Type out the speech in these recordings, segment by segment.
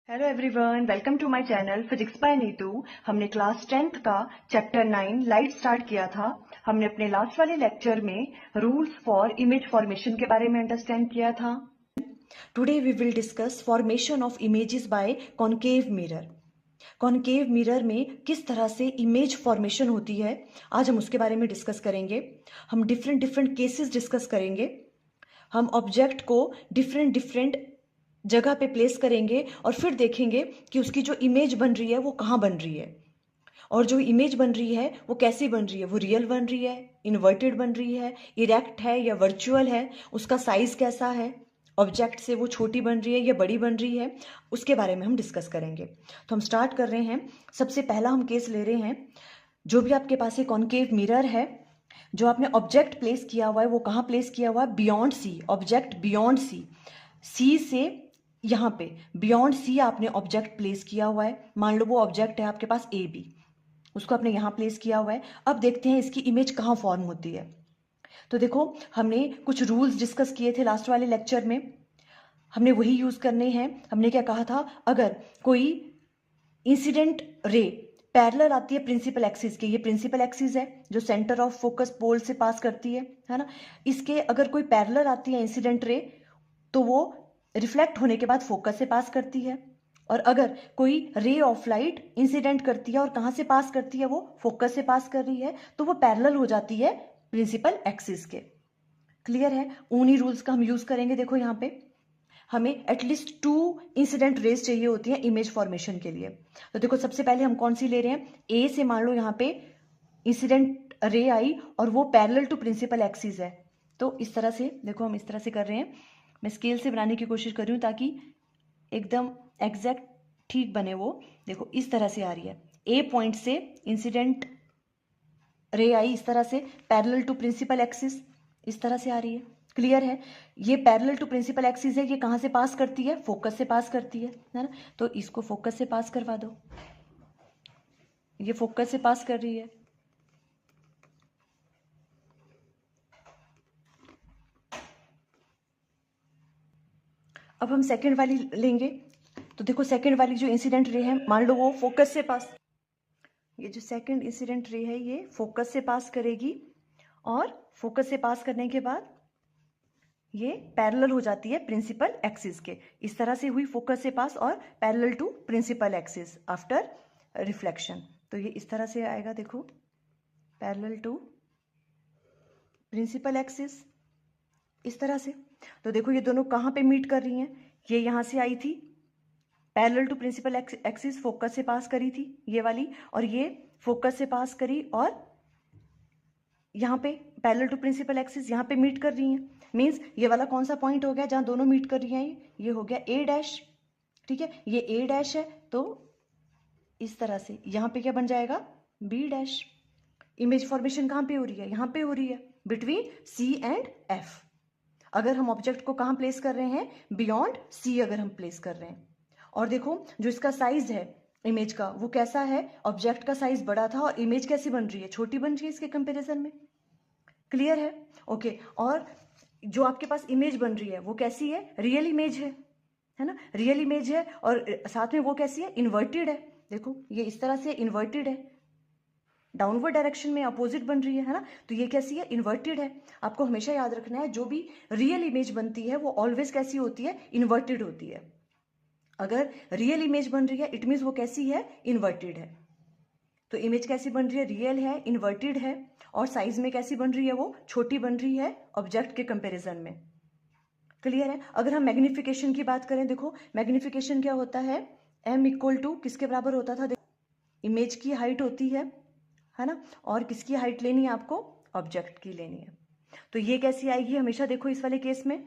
Hello everyone, welcome to my channel physics by Neetu. हमने class 10th का chapter 9 light start किया था। हमने अपने लास्ट वाले लेक्चर में रूल्स फॉर इमेज फॉर्मेशन के बारे में अंडरस्टैंड किया था। Today we will discuss formation of images by concave mirror. Concave mirror में किस तरह से इमेज फॉर्मेशन होती है, आज हम उसके बारे में डिस्कस करेंगे। हम डिफरेंट केसेस डिस्कस करेंगे। हम ऑब्जेक्ट को डिफरेंट जगह पे प्लेस करेंगे और फिर देखेंगे कि उसकी जो इमेज बन रही है वो कहाँ बन रही है, और जो इमेज बन रही है वो कैसी बन रही है, वो रियल बन रही है, इन्वर्टेड बन रही है, इरेक्ट है या वर्चुअल है, उसका साइज कैसा है, ऑब्जेक्ट से वो छोटी बन रही है या बड़ी बन रही है, उसके बारे में हम डिस्कस करेंगे। तो हम स्टार्ट कर रहे हैं। सबसे पहला हम केस ले रहे हैं, जो भी आपके पास एक कॉनकेव मिरर है, जो आपने ऑब्जेक्ट प्लेस किया हुआ है वो कहाँ प्लेस किया हुआ है, beyond C, object beyond C, C से यहाँ पे बियॉन्ड सी आपने ऑब्जेक्ट प्लेस किया हुआ है। मान लो वो ऑब्जेक्ट है आपके पास ए बी, उसको आपने यहाँ प्लेस किया हुआ है। अब देखते हैं इसकी इमेज कहाँ फॉर्म होती है। तो देखो, हमने कुछ रूल्स डिस्कस किए थे लास्ट वाले लेक्चर में, हमने वही यूज करने हैं। हमने क्या कहा था, अगर कोई इंसिडेंट रे पैरेलल आती है प्रिंसिपल एक्सिस के, ये प्रिंसिपल एक्सिस है जो सेंटर ऑफ फोकस पोल से पास करती है ना, इसके अगर कोई पैरेलल आती है इंसिडेंट रे तो वो रिफ्लेक्ट होने के बाद फोकस से पास करती है। और अगर कोई रे ऑफ लाइट इंसिडेंट करती है और कहाँ से पास करती है, वो फोकस से पास कर रही है, तो वो पैरेलल हो जाती है प्रिंसिपल एक्सिस के। क्लियर है? उन्हीं रूल्स का हम यूज करेंगे। देखो यहाँ पे हमें एटलीस्ट 2 इंसिडेंट रेज चाहिए होती हैं इमेज फॉर्मेशन के लिए। तो देखो, सबसे पहले हम कौन सी ले रहे हैं, ए से मान लो यहाँ पे इंसिडेंट रे आई और वो पैरेलल टू प्रिंसिपल एक्सिस है। तो इस तरह से देखो, हम इस तरह से कर रहे हैं। मैं स्केल से बनाने की कोशिश कर रही हूँ ताकि एकदम एग्जैक्ट ठीक बने वो। देखो इस तरह से आ रही है, ए पॉइंट से इंसिडेंट रे आई इस तरह से पैरेलल टू प्रिंसिपल एक्सिस, इस तरह से आ रही है। क्लियर है? ये पैरेलल टू प्रिंसिपल एक्सिस है, ये कहाँ से पास करती है, फोकस से पास करती है ना। तो इसको फोकस से पास करवा दो, ये फोकस से पास कर रही है। अब हम सेकंड वाली लेंगे। तो देखो, सेकंड वाली जो इंसिडेंट रे है, मान लो वो फोकस से पास, ये जो सेकंड इंसिडेंट रे है ये फोकस से पास करेगी, और फोकस से पास करने के बाद ये पैरेलल हो जाती है प्रिंसिपल एक्सिस के। इस तरह से हुई फोकस से पास और parallel to principal axis after reflection. तो ये इस तरह से आएगा, देखो पैरेलल टू प्रिंसिपल एक्सिस, इस तरह से। तो देखो ये दोनों कहाँ पे मीट कर रही हैं, ये यहाँ से आई थी parallel to principal axis, focus से पास करी थी ये वाली, और ये फोकस से पास करी और यहाँ पे पैरेलल टू प्रिंसिपल एक्सिस यहाँ पे मीट कर रही हैं। मींस ये वाला कौन सा पॉइंट हो गया जहाँ दोनों मीट कर रही हैं, ये हो गया ए डैश। ठीक है, ये ए डैश है, तो इस तरह से यहाँ पे क्या बन जाएगा, बी डैश। इमेज फॉर्मेशन कहाँ पे हो रही है, यहाँ पे हो रही है, बिटवीन सी एंड एफ। अगर हम ऑब्जेक्ट को कहाँ प्लेस कर रहे हैं, बियॉन्ड सी अगर हम प्लेस कर रहे हैं। और देखो जो इसका साइज है इमेज का, वो कैसा है, ऑब्जेक्ट का साइज बड़ा था और इमेज कैसी बन रही है, छोटी बन रही है इसके कंपेरिजन में। क्लियर है? ओके। और जो आपके पास इमेज बन रही है वो कैसी है, रियल इमेज है ना, रियल इमेज है, और साथ में वो कैसी है, इन्वर्टेड है। देखो ये इस तरह से इन्वर्टेड है, डाउनवर्ड डायरेक्शन में अपोजिट बन रही है ना, तो ये कैसी है, इन्वर्टेड है। आपको हमेशा याद रखना है, जो भी रियल इमेज बनती है वो ऑलवेज कैसी होती है, इन्वर्टेड होती है। अगर रियल इमेज बन रही है इट मीन्स वो कैसी है, इन्वर्टेड है। तो इमेज कैसी बन रही है, रियल है, इन्वर्टेड है, और साइज में कैसी बन रही है, वो छोटी बन रही है ऑब्जेक्ट के कंपैरिजन में। क्लियर है? अगर हम मैग्निफिकेशन की बात करें, देखो मैग्निफिकेशन क्या होता है, m इक्वल टू किसके बराबर होता था, इमेज की हाइट होती है ना, और किसकी हाइट लेनी है आपको, ऑब्जेक्ट की लेनी है। तो ये कैसी आएगी हमेशा, देखो इस वाले केस में,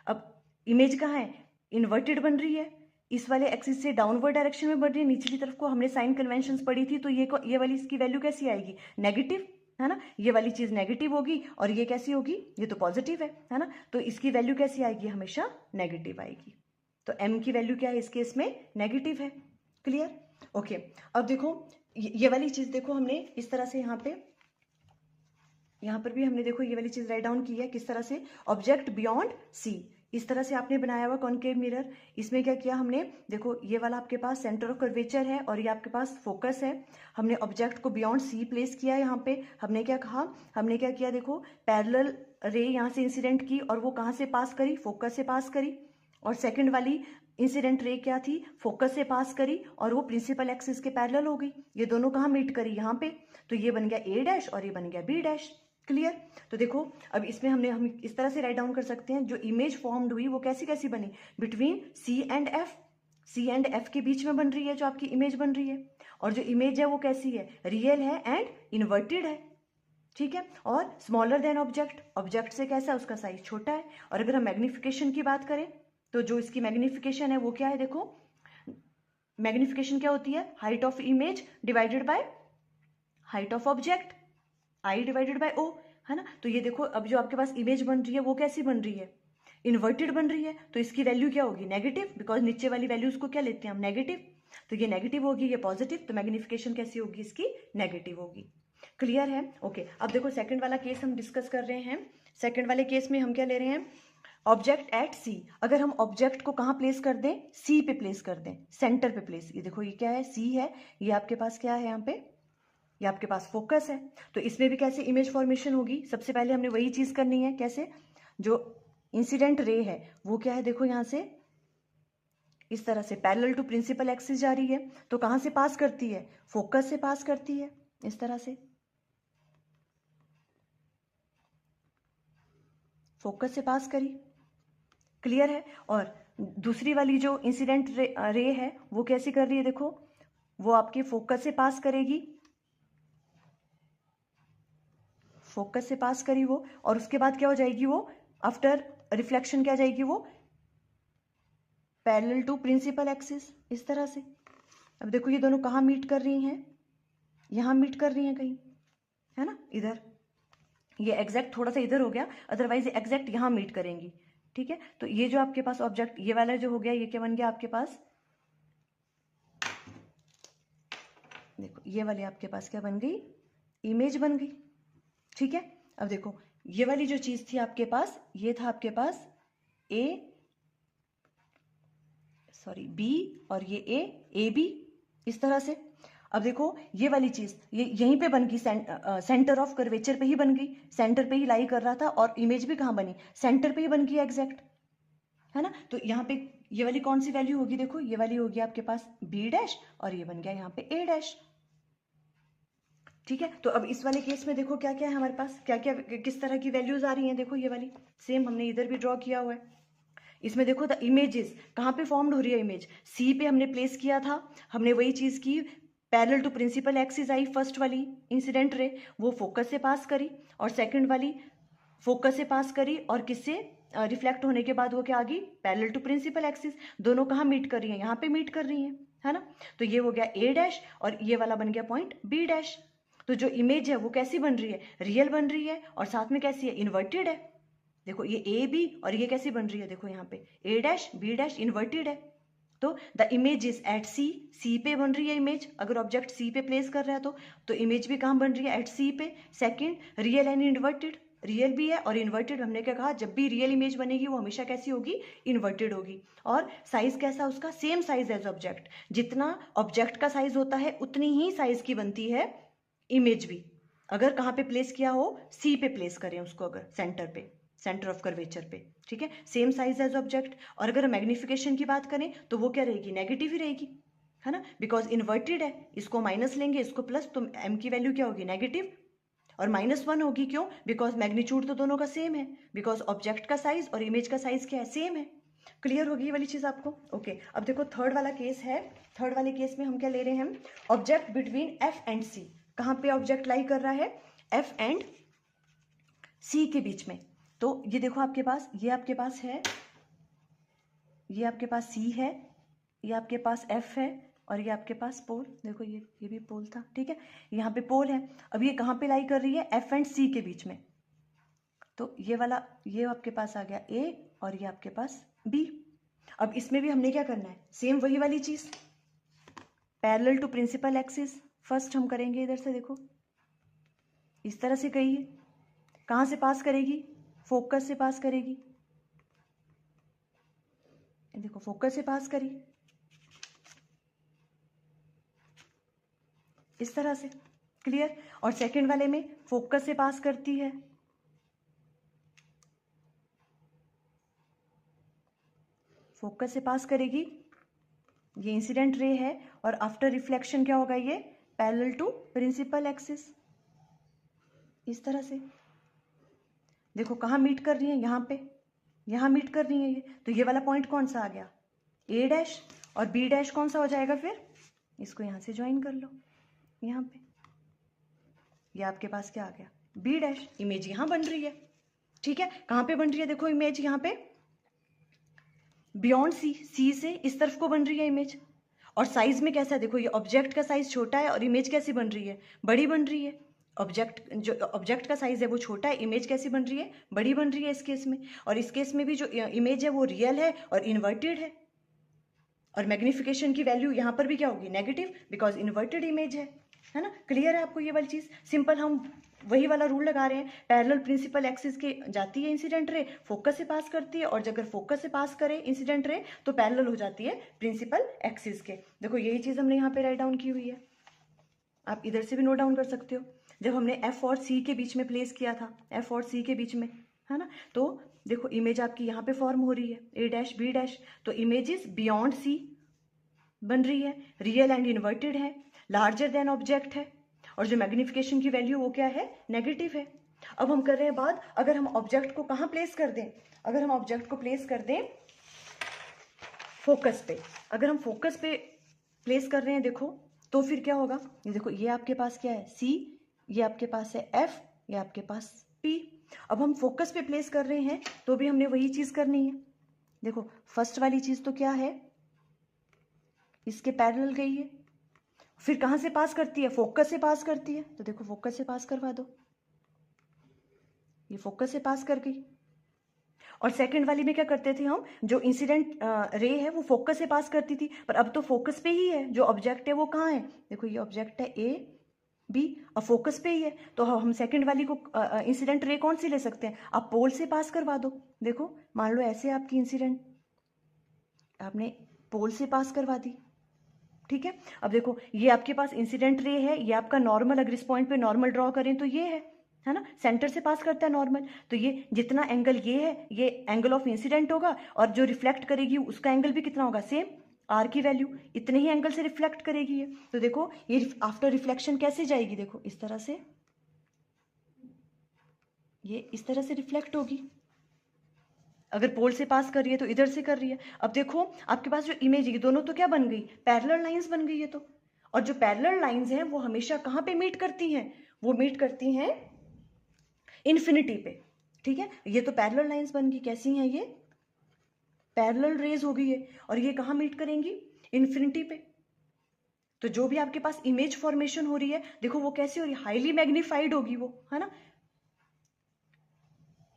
अब इमेज कहाँ है, इन्वर्टेड बन रही है, इस वाले एक्सिस से डाउनवर्ड डायरेक्शन में बढ़ रही है, निचली तरफ को हमने साइन कन्वेंशंस पढ़ी थी, तो ये वाली इसकी वैल्यू कैसी आएगी, नेगेटिव, है ना, ये वाली चीज नेगेटिव होगी, और ये कैसी होगी, ये तो पॉजिटिव है ना, तो इसकी वैल्यू कैसी आएगी, हमेशा नेगेटिव आएगी। तो m की वैल्यू क्या है इस केस में, नेगेटिव है। क्लियर? ओके। अब देखो ये वाली चीज देखो, हमने इस तरह से यहाँ पर भी हमने देखो ये वाली चीज राइट डाउन की है, किस तरह से, ऑब्जेक्ट बियॉन्ड सी, इस तरह से आपने बनाया हुआ कॉनकेव मिरर। इसमें क्या किया हमने, देखो ये वाला आपके पास सेंटर ऑफ कर्वेचर है और ये आपके पास फोकस है। हमने ऑब्जेक्ट को बियॉन्ड सी प्लेस किया है। यहाँ पे हमने क्या कहा, हमने क्या किया, देखो पैरेलल रे यहाँ से इंसिडेंट की और वो कहाँ से पास करी, फोकस से पास करी। और सेकंड वाली इंसिडेंट रे क्या थी, फोकस से पास करी और वो प्रिंसिपल एक्सिस के पैरेलल हो गई। ये दोनों कहाँ मीट करी, यहाँ पे। तो ये बन गया ए डैश और ये बन गया बी डैश। क्लियर। तो देखो अब इसमें हम इस तरह से राइट डाउन कर सकते हैं, जो इमेज फॉर्म्ड हुई वो कैसी कैसी बनी, between C and F. C and F के बीच में बन रही है जो आपकी इमेज बन रही है। और जो इमेज है वो कैसी है, रियल है एंड इन्वर्टेड है। ठीक है। और स्मॉलर देन ऑब्जेक्ट, ऑब्जेक्ट से कैसा, उसका साइज छोटा है। और अगर हम मैग्निफिकेशन की बात करें तो जो इसकी मैग्निफिकेशन है वो क्या है, देखो मैग्निफिकेशन क्या होती है, height of image divided by height of object, I divided by O, है ना। तो ये देखो अब जो आपके पास इमेज बन रही है वो कैसी बन रही है, इन्वर्टेड बन रही है। तो इसकी वैल्यू क्या होगी, नेगेटिव, बिकॉज नीचे वाली वैल्यूज को क्या लेते हैं हम, नेगेटिव। तो ये नेगेटिव होगी, ये पॉजिटिव, तो मैग्निफिकेशन कैसी होगी इसकी, नेगेटिव होगी। क्लियर है। ओके। अब देखो सेकंड वाला केस हम डिस्कस कर रहे हैं। सेकंड वाले केस में हम क्या ले रहे हैं, ऑब्जेक्ट एट सी। अगर हम ऑब्जेक्ट को कहाँ प्लेस कर दें, सी पे प्लेस कर दें, सेंटर पे प्लेस। ये देखो ये क्या है, सी है, ये आपके पास क्या है यहाँ पे, ये आपके पास फोकस है। तो इसमें भी कैसे इमेज फॉर्मेशन होगी, सबसे पहले हमने वही चीज करनी है। कैसे, जो इंसिडेंट रे है वो क्या है, देखो यहां से इस तरह से पैरेलल टू प्रिंसिपल एक्सिस जा रही है। तो कहां से पास करती है, फोकस से पास करती है, इस तरह से फोकस से पास करी। क्लियर है। और दूसरी वाली जो इंसिडेंट रे है वो कैसे कर रही है, देखो वो आपके फोकस से पास करेगी, फोकस से पास करी वो, और उसके बाद क्या हो जाएगी वो, आफ्टर रिफ्लेक्शन क्या जाएगी वो, पैरेलल टू प्रिंसिपल एक्सिस, इस तरह से। अब देखो ये दोनों कहाँ मीट कर रही हैं, यहां मीट कर रही हैं कहीं, है ना, इधर। ये एग्जैक्ट थोड़ा सा इधर हो गया, अदरवाइज ये एग्जैक्ट यहां मीट करेंगी। ठीक है। तो ये जो आपके पास ऑब्जेक्ट ये वाला जो हो गया, ये क्या बन गया आपके पास, देखो ये वाली आपके पास क्या बन गई, इमेज बन गई। ठीक है। अब देखो ये वाली जो चीज थी आपके पास, ये था आपके पास ए, सॉरी बी, और ये ए बी, इस तरह से। अब देखो ये वाली चीज ये यहीं पे बन गई, सेंटर ऑफ कर्वेचर पे ही बन गई, सेंटर पे ही लाई कर रहा था, और इमेज भी कहाँ बनी, सेंटर पे ही बन गई एग्जैक्ट, है ना। तो यहाँ पे ये वाली कौन सी वैल्यू होगी, देखो ये वाली होगी आपके पास बी डैश, और ये बन गया यहाँ पे ए डैश। ठीक है। तो अब इस वाले केस में देखो क्या क्या है हमारे पास, क्या क्या किस तरह की वैल्यूज आ रही हैं, देखो ये वाली सेम हमने इधर भी ड्रॉ किया हुआ है। इसमें देखो द इमेजेस कहाँ पे फॉर्म्ड हो रही है, इमेज सी पे हमने प्लेस किया था, हमने वही चीज की, पैरेलल टू प्रिंसिपल एक्सिस आई फर्स्ट वाली इंसिडेंट रे, वो फोकस से पास करी, और सेकंड वाली फोकस से पास करी, और किससे, रिफ्लेक्ट होने के बाद वो क्या आ गई, पैरेलल टू प्रिंसिपल एक्सिस। दोनों कहाँ मीट कर रही हैं, यहाँ पे मीट कर रही हैं, है ना। तो ये हो गया ए डैश, और ये वाला बन गया पॉइंट बी डैश। तो जो इमेज है वो कैसी बन रही है, रियल बन रही है, और साथ में कैसी है, इन्वर्टेड है। देखो ये ए बी, और ये कैसी बन रही है, देखो यहाँ पे ए डैश बी डैश इन्वर्टेड है। तो द इमेज इज एट सी, सी पे बन रही है इमेज, अगर ऑब्जेक्ट सी पे प्लेस कर रहा है तो इमेज भी कहाँ बन रही है, एट सी पे। Second real and inverted, real भी है और इन्वर्टेड। हमने क्या कहा, जब भी रियल इमेज बनेगी वो हमेशा कैसी होगी, इन्वर्टेड होगी। और साइज कैसा उसका, सेम साइज एज ऑब्जेक्ट, जितना ऑब्जेक्ट का साइज होता है उतनी ही साइज की बनती है इमेज भी, अगर कहाँ पे प्लेस किया हो, सी पे प्लेस करें उसको, अगर सेंटर पे, सेंटर ऑफ कर्वेचर पे। ठीक है। Same size as object. और अगर मैग्निफिकेशन की बात करें तो वो क्या रहेगी, नेगेटिव ही रहेगी, है ना, बिकॉज इन्वर्टेड है। इसको माइनस लेंगे, इसको प्लस, तो एम की वैल्यू क्या होगी, नेगेटिव, और -1 होगी, क्यों, बिकॉज मैग्नीट्यूड तो दोनों का सेम है, बिकॉज ऑब्जेक्ट का साइज और इमेज का साइज क्या है, सेम है। क्लियर होगी ये वाली चीज आपको। ओके। अब देखो थर्ड वाला केस है, थर्ड वाले केस में हम क्या ले रहे हैं, ऑब्जेक्ट बिटवीन एफ एंड सी। कहाँ पे ऑब्जेक्ट लाई कर रहा है, एफ एंड सी के बीच में। तो ये देखो आपके पास, ये आपके पास है, ये आपके पास सी है, ये आपके पास एफ है, और ये आपके पास पोल, देखो ये भी पोल था। ठीक है। यहाँ पे पोल है। अब ये कहाँ पे लाई कर रही है, एफ एंड सी के बीच में। तो ये वाला, ये आपके पास आ गया ए, और ये आपके पास बी। अब इसमें भी हमने क्या करना है, सेम वही वाली चीज, parallel to principal axis first हम करेंगे। इधर से देखो इस तरह से गई है, कहाँ से पास करेगी, फोकस से पास करेगी, देखो फोकस से पास करी इस तरह से, क्लियर। और सेकंड वाले में फोकस से पास करती है, फोकस से पास करेगी, ये इंसिडेंट रे है, और आफ्टर रिफ्लेक्शन क्या होगा, ये पैरेलल टू प्रिंसिपल एक्सिस, इस तरह से। देखो कहाँ मीट कर रही है, यहाँ पे, यहाँ मीट कर रही है ये, तो ये वाला पॉइंट कौन सा आ गया, ए डैश, और बी डैश कौन सा हो जाएगा फिर, इसको यहाँ से ज्वाइन कर लो यहाँ पे, ये आपके पास क्या आ गया, बी डैश। इमेज यहाँ बन रही है, ठीक है। कहाँ पे बन रही है, देखो इमेज यहाँ पे बियॉन्ड सी, सी से इस तरफ को बन रही है इमेज। और साइज में कैसा है, देखो ये ऑब्जेक्ट का साइज छोटा है और इमेज कैसी बन रही है, बड़ी बन रही है। ऑब्जेक्ट, जो ऑब्जेक्ट का साइज है वो छोटा है, इमेज कैसी बन रही है, बड़ी बन रही है इस केस में। और इस केस में भी जो इमेज है वो रियल है और इन्वर्टेड है, और मैग्निफिकेशन की वैल्यू यहाँ पर भी क्या होगी, नेगेटिव, बिकॉज इन्वर्टेड इमेज है ना। क्लियर है आपको ये वाली चीज, सिंपल हम वही वाला रूल लगा रहे हैं, पैरेलल प्रिंसिपल एक्सिस के जाती है इंसिडेंट रे, फोकस से पास करती है, और अगर फोकस से पास करे इंसिडेंट रे तो पैरेलल हो जाती है प्रिंसिपल एक्सिस के। देखो यही चीज हमने यहाँ पे राइट डाउन की हुई है, आप इधर से भी नोट डाउन कर सकते हो। जब हमने एफ और सी के बीच में प्लेस किया था, एफ और सी के बीच में, है ना, तो देखो इमेज आपकी यहाँ पे फॉर्म हो रही है, ए डैश बी डैश, तो इमेजेस बियॉन्ड सी बन रही है, रियल एंड इन्वर्टेड है, लार्जर देन ऑब्जेक्ट है, और जो मैग्निफिकेशन की वैल्यू वो क्या है, नेगेटिव है। अब हम कर रहे हैं बात, अगर हम ऑब्जेक्ट को कहाँ प्लेस कर दें, अगर हम ऑब्जेक्ट को प्लेस कर दें फोकस पे, अगर हम फोकस पे प्लेस कर रहे हैं देखो, तो फिर क्या होगा, ये देखो ये आपके पास क्या है, सी, ये आपके पास है एफ, ये आपके पास पी। अब हम फोकस पे प्लेस कर रहे हैं तो भी हमने वही चीज करनी है। देखो फर्स्ट वाली चीज तो क्या है, इसके पैरेलल गई है, फिर कहां से पास करती है, फोकस से पास करती है, तो देखो फोकस से पास करवा दो, ये फोकस से पास कर गई। और सेकंड वाली में क्या करते थे हम, जो इंसिडेंट रे है वो फोकस से पास करती थी, पर अब तो फोकस पे ही है, जो ऑब्जेक्ट है वो कहाँ है, देखो ये ऑब्जेक्ट है ए बी, अब फोकस पे ही है, तो हम सेकंड वाली को इंसिडेंट रे कौन सी ले सकते हैं, आप पोल से पास करवा दो। देखो मान लो ऐसे आपकी इंसिडेंट आपने पोल से पास करवा दी, ठीक है। अब देखो ये आपके पास इंसिडेंट रे है, ये आपका नॉर्मल, अगर इस पॉइंट पे नॉर्मल ड्रॉ करें तो ये है ना, सेंटर से पास करता है नॉर्मल, तो ये जितना एंगल ये है, ये एंगल ऑफ इंसिडेंट होगा, और जो रिफ्लेक्ट करेगी उसका एंगल भी कितना होगा, सेम, आर की वैल्यू इतने ही एंगल से रिफ्लेक्ट करेगी ये। तो देखो ये आफ्टर रिफ्लेक्शन कैसे जाएगी, देखो इस तरह से, ये इस तरह से रिफ्लेक्ट होगी। अगर पोल से पास कर रही है तो इधर से कर रही है। अब देखो आपके पास जो इमेज है, दोनों तो क्या बन गई, पैरेलल लाइंस बन गई है। तो और जो पैरेलल लाइंस हैं वो हमेशा कहाँ पे मीट करती हैं, वो मीट करती हैं इन्फिनिटी पे, ठीक है। ये तो पैरेलल लाइंस बन गई, कैसी हैं ये, पैरेलल रेज हो गई है, और ये कहाँ मीट करेंगी, इन्फिनिटी पे। तो जो भी आपके पास इमेज फॉर्मेशन हो रही है, देखो वो कैसी हो रही है, हाईली मैग्नीफाइड होगी वो, है ना,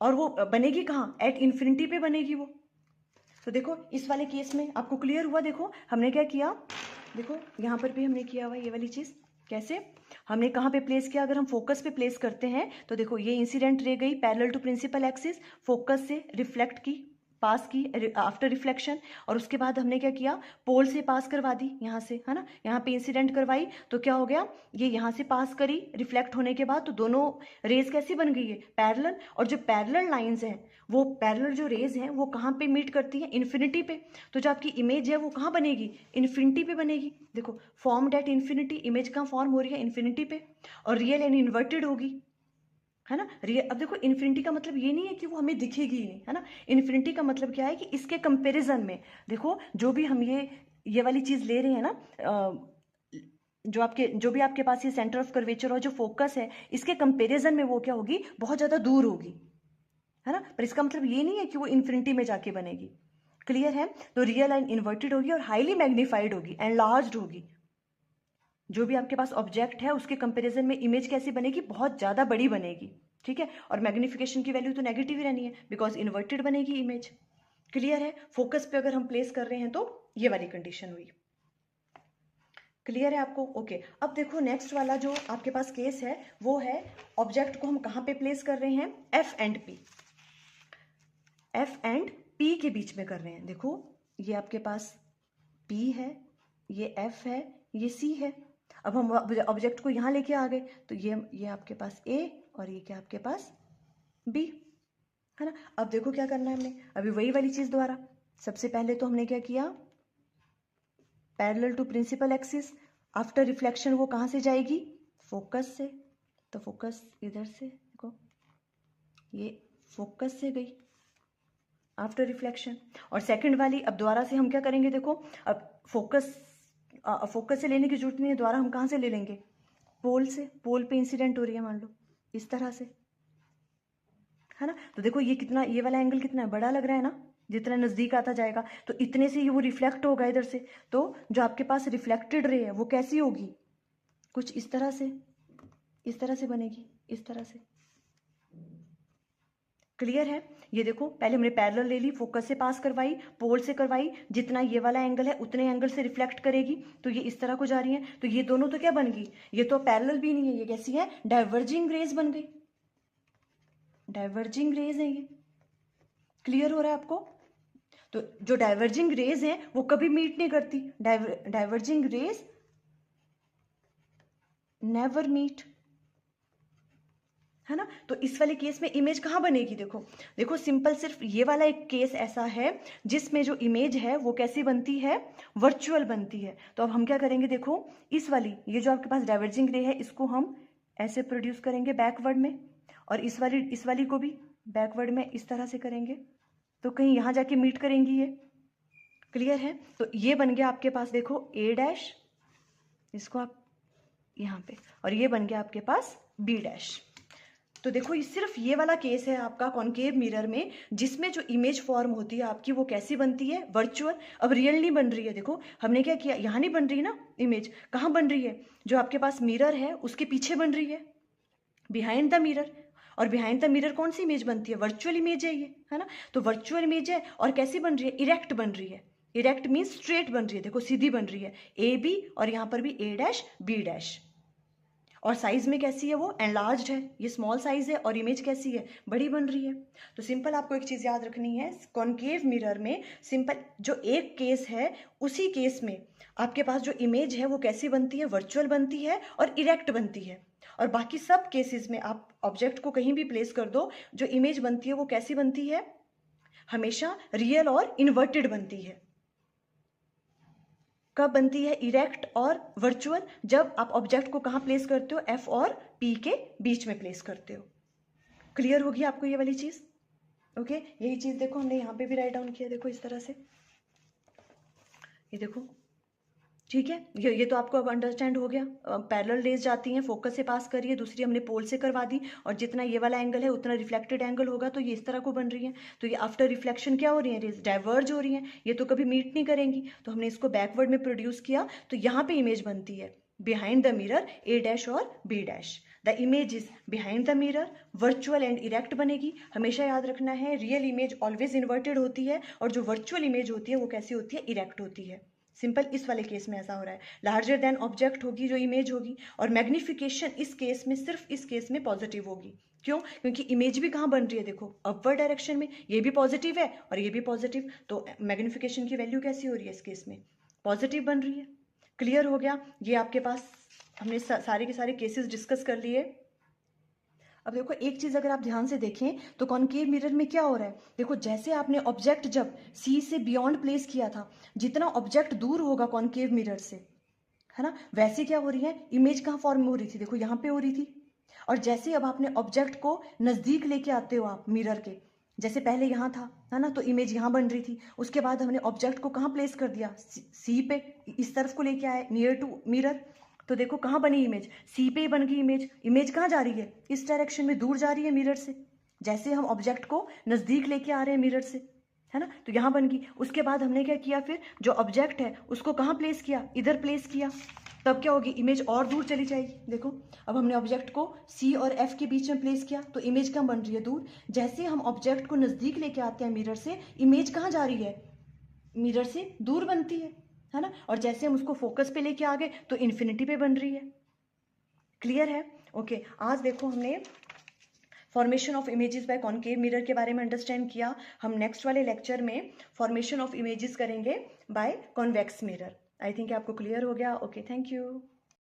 और वो बनेगी कहाँ, एट इन्फिनिटी पे बनेगी वो। तो देखो इस वाले केस में आपको क्लियर हुआ, देखो हमने क्या किया, देखो यहाँ पर भी हमने किया हुआ ये वाली चीज, कैसे हमने कहाँ पे प्लेस किया, अगर हम फोकस पे प्लेस करते हैं तो देखो ये इंसिडेंट रे गई parallel to principal axis, focus से रिफ्लेक्ट की, पास की आफ्टर रिफ्लेक्शन, और उसके बाद हमने क्या किया, पोल से पास करवा दी यहाँ से, है ना, यहाँ पे इंसिडेंट करवाई तो क्या हो गया, ये यहाँ से पास करी रिफ्लेक्ट होने के बाद, तो दोनों रेज कैसी बन गई है, पैरेलल। और जो पैरेलल लाइंस हैं, वो पैरेलल जो रेज हैं वो कहाँ पे मीट करती है, इन्फिनिटी पे। तो जो आपकी इमेज है वो कहाँ बनेगी, इन्फिनिटी पे बनेगी। देखो फॉर्म डेट इन्फिनिटी, इमेज कहाँ फॉर्म हो रही है, इन्फिनिटी पे, और रियल एंड इन्वर्टेड होगी, है ना। अब देखो इन्फिनिटी का मतलब ये नहीं है कि वो हमें दिखेगी ही नहीं, है ना। इन्फिनिटी का मतलब क्या है कि इसके कंपैरिजन में, देखो जो भी हम ये वाली चीज ले रहे हैं ना, जो भी आपके पास ये सेंटर ऑफ कर्वेचर और जो फोकस है, इसके कंपैरिजन में वो क्या होगी, बहुत ज्यादा दूर होगी, है ना। पर इसका मतलब ये नहीं है कि वो इन्फिनिटी में जाके बनेगी, क्लियर है। तो रियल एंड इन्वर्टेड होगी और हाईली मैग्नीफाइड होगी, एनलार्ज्ड होगी। जो भी आपके पास ऑब्जेक्ट है उसके कंपैरिजन में इमेज कैसी बनेगी, बहुत ज्यादा बड़ी बनेगी, ठीक है। और मैग्निफिकेशन की वैल्यू तो नेगेटिव ही रहनी है, बिकॉज इन्वर्टेड बनेगी इमेज, क्लियर है। फोकस पे अगर हम प्लेस कर रहे हैं तो ये वाली कंडीशन हुई, क्लियर है आपको, ओके। अब देखो नेक्स्ट वाला जो आपके पास केस है वो है, ऑब्जेक्ट को हम कहाँ पे प्लेस कर रहे हैं, F and P, F and P के बीच में कर रहे हैं। देखो ये आपके पास P है, ये F है, ये C है। अब हम ऑब्जेक्ट को यहाँ लेके आ गए तो ये आपके पास A और ये क्या आपके पास B, है ना। अब देखो क्या करना है हमने, अभी वही वाली चीज दोबारा। सबसे पहले तो हमने क्या किया, parallel to principal axis, after reflection वो कहाँ से जाएगी, फोकस से। तो फोकस इधर से, देखो ये फोकस से गई आफ्टर रिफ्लेक्शन। और सेकंड वाली अब दोबारा से हम क्या करेंगे, देखो अब फोकस से लेने की जरूरत नहीं है, दोबारा हम कहाँ से ले लेंगे, पोल से। पोल पे इंसिडेंट हो रही है मान लो इस तरह से, है ना। तो देखो ये कितना, ये वाला एंगल कितना बड़ा लग रहा है ना, जितना नजदीक आता जाएगा तो इतने से ही वो रिफ्लेक्ट होगा इधर से। तो जो आपके पास रिफ्लेक्टेड रे है वो कैसी होगी, कुछ इस तरह से बनेगी, इस तरह से। क्लियर है। ये देखो पहले हमने पैरेलल ले ली, फोकस से पास करवाई, पोल से करवाई, जितना ये वाला एंगल है उतने एंगल से रिफ्लेक्ट करेगी, तो ये इस तरह को जा रही है। तो ये दोनों तो क्या बन गई, ये तो पैरेलल भी नहीं है, ये कैसी है, डाइवर्जिंग रेज बन गई, डाइवर्जिंग रेज है ये। क्लियर हो रहा है आपको। तो जो डाइवर्जिंग रेज है वो कभी मीट नहीं करती, डाइवर्जिंग रेज नेवर मीट, है ना। तो इस वाले केस में इमेज कहाँ बनेगी, देखो देखो सिंपल, सिर्फ ये वाला एक केस ऐसा है जिसमें जो इमेज है वो कैसी बनती है, वर्चुअल बनती है। तो अब हम क्या करेंगे, देखो इस वाली, ये जो आपके पास डाइवर्जिंग रे है इसको हम ऐसे प्रोड्यूस करेंगे बैकवर्ड में, और इस वाली को भी बैकवर्ड में इस तरह से करेंगे, तो कहीं यहाँ जाके मीट करेंगी ये। क्लियर है। तो ये बन गया आपके पास, देखो A डैश, इसको आप यहाँ पे, और ये बन गया आपके पास B डैश। तो देखो ये सिर्फ ये वाला केस है आपका कॉनकेव मिरर में, जिसमें जो इमेज फॉर्म होती है आपकी वो कैसी बनती है, वर्चुअल। अब रियल नहीं बन रही है, देखो हमने क्या किया, यहाँ नहीं बन रही ना इमेज, कहाँ बन रही है, जो आपके पास मिरर है उसके पीछे बन रही है, बिहाइंड द मिरर। और बिहाइंड द मिरर कौन सी इमेज बनती है, वर्चुअल इमेज है ये, है ना। तो वर्चुअल इमेज है और कैसी बन रही है, इरेक्ट बन रही है। इरेक्ट मीन्स स्ट्रेट बन रही है, देखो सीधी बन रही है, AB और यहाँ पर भी A डैश B डैश। और साइज में कैसी है, वो एनलार्ज्ड है, ये स्मॉल साइज है, और इमेज कैसी है, बड़ी बन रही है। तो सिंपल आपको एक चीज याद रखनी है, कॉनकेव मिरर में सिंपल जो एक केस है उसी केस में आपके पास जो इमेज है वो कैसी बनती है, वर्चुअल बनती है और इरेक्ट बनती है। और बाकी सब केसेस में आप ऑब्जेक्ट को कहीं भी प्लेस कर दो, जो इमेज बनती है वो कैसी बनती है, हमेशा रियल और इन्वर्टेड बनती है। कब बनती है, इरेक्ट और वर्चुअल, जब आप ऑब्जेक्ट को कहाँ प्लेस करते हो, F और P के बीच में प्लेस करते हो। क्लियर होगी आपको ये वाली चीज। ओके, यही चीज देखो हमने यहाँ पे भी राइट डाउन किया, देखो इस तरह से, ये देखो ठीक है। ये तो आपको अब अंडरस्टैंड हो गया। पैरेलल रेज जाती हैं, फोकस से पास कर रही है, दूसरी हमने पोल से करवा दी, और जितना ये वाला एंगल है उतना रिफ्लेक्टेड एंगल होगा, तो ये इस तरह को बन रही है। तो ये आफ्टर रिफ्लेक्शन क्या हो रही है, रेज डाइवर्ज हो रही हैं, ये तो कभी मीट नहीं करेंगी। तो हमने इसको बैकवर्ड में प्रोड्यूस किया, तो यहाँ पे इमेज बनती है behind the mirror A dash और B dash. The image is behind the mirror, virtual and erect बनेगी। हमेशा याद रखना है, रियल इमेज ऑलवेज इन्वर्टेड होती है, और जो वर्चुअल इमेज होती है वो कैसी होती है, इरेक्ट होती है। सिंपल इस वाले केस में ऐसा हो रहा है, लार्जर देन ऑब्जेक्ट होगी जो इमेज होगी, और मैग्निफिकेशन इस केस में, सिर्फ इस केस में पॉजिटिव होगी। क्यों, क्योंकि इमेज भी कहाँ बन रही है, देखो अपवर्ड डायरेक्शन में, ये भी पॉजिटिव है और ये भी पॉजिटिव, तो मैग्निफिकेशन की वैल्यू कैसी हो रही है इस केस में, पॉजिटिव बन रही है। क्लियर हो गया। ये आपके पास हमने सारे के सारे केसेस डिस्कस कर लिए। अब देखो एक चीज अगर आप ध्यान से देखें तो कॉनकेव मिरर में क्या हो रहा है, देखो जैसे आपने ऑब्जेक्ट जब C से बियॉन्ड प्लेस किया था, जितना ऑब्जेक्ट दूर होगा कॉनकेव मिरर से, है ना, वैसे क्या हो रही है, इमेज कहाँ फॉर्म हो रही थी, देखो यहाँ पे हो रही थी। और जैसे अब आपने ऑब्जेक्ट को नजदीक लेके आते हो आप मिरर के, जैसे पहले यहाँ था, है ना, तो इमेज यहाँ बन रही थी, उसके बाद हमने ऑब्जेक्ट को कहाँ प्लेस कर दिया, C पे, इस तरफ को लेके आए नियर टू मिरर, तो देखो कहाँ बनी इमेज, C पे ही बन गई इमेज। इमेज कहाँ जा रही है, इस डायरेक्शन में, दूर जा रही है मिरर से, जैसे हम ऑब्जेक्ट को नजदीक लेके आ रहे हैं मिरर से, है ना, तो यहाँ बन गई। उसके बाद हमने क्या किया, फिर जो ऑब्जेक्ट है उसको कहाँ प्लेस किया, इधर प्लेस किया, तब क्या होगी, इमेज और दूर चली जाएगी। देखो अब हमने ऑब्जेक्ट को C और F के बीच में प्लेस किया, तो इमेज कहाँ बन रही है, दूर। जैसे हम ऑब्जेक्ट को नजदीक लेके आते हैं मिरर से, इमेज कहाँ जा रही है, मिरर से दूर बनती है ना। और जैसे हम उसको फोकस पे लेके आ गए तो इन्फिनिटी पे बन रही है। क्लियर है। ओके, आज देखो हमने formation of images by concave mirror के बारे में अंडरस्टैंड किया। हम नेक्स्ट वाले लेक्चर में फॉर्मेशन ऑफ इमेजेस करेंगे by convex mirror. I think आपको क्लियर हो गया। Okay, thank you.